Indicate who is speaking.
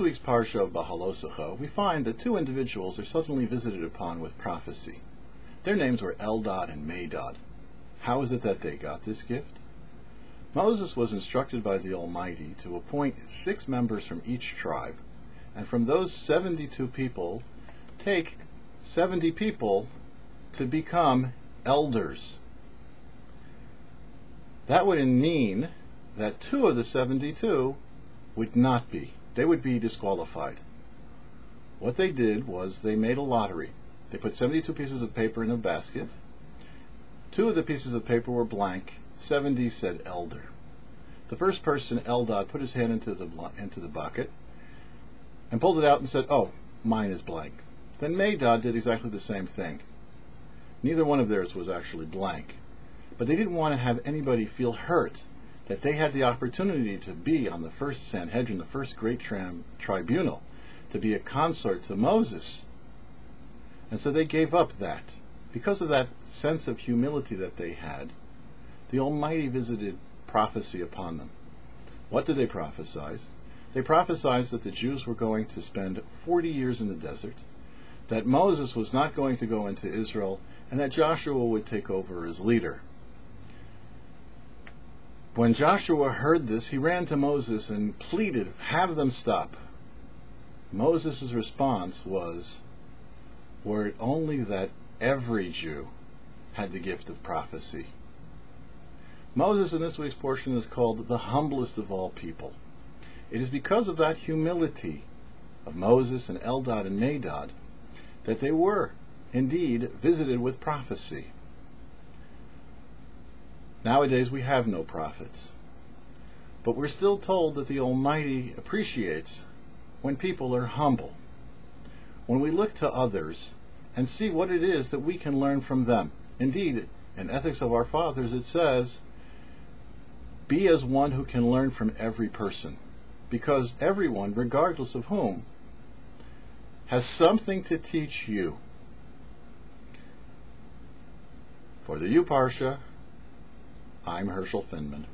Speaker 1: week's Parsha of Behalosicha, we find that two individuals are suddenly visited upon with prophecy. Their names were Eldad and Medad. How is it that they got this gift? Moses was instructed by the Almighty to appoint 6 members from each tribe, and from those 72 people, take 70 people to become elders. That would mean that 2 of the 72 would not be. They would be disqualified. What they did was they made a lottery. They put 72 pieces of paper in a basket. 2 of the pieces of paper were blank. 70 said elder. The first person, Eldad, put his hand into the bucket and pulled it out and said, "Oh, mine is blank." Then Medad did exactly the same thing. Neither one of theirs was actually blank. But they didn't want to have anybody feel hurt that they had the opportunity to be on the first Sanhedrin, the first great tribunal, to be a consort to Moses. And so they gave up that. Because of that sense of humility that they had, the Almighty visited prophecy upon them. What did they prophesy? They prophesied that the Jews were going to spend 40 years in the desert, that Moses was not going to go into Israel, and that Joshua would take over as leader. When Joshua heard this, he ran to Moses and pleaded, "Have them stop." Moses' response was, "Were it only that every Jew had the gift of prophecy." Moses in this week's portion is called the humblest of all people. It is because of that humility of Moses and Eldad and Medad that they were indeed visited with prophecy. Nowadays we have no prophets, but we're still told that the Almighty appreciates when people are humble, when we look to others and see what it is that we can learn from them. Indeed, in Ethics of Our Fathers it says, "Be as one who can learn from every person," because everyone, regardless of whom, has something to teach you. For the YouParsha, I'm Herschel Finman.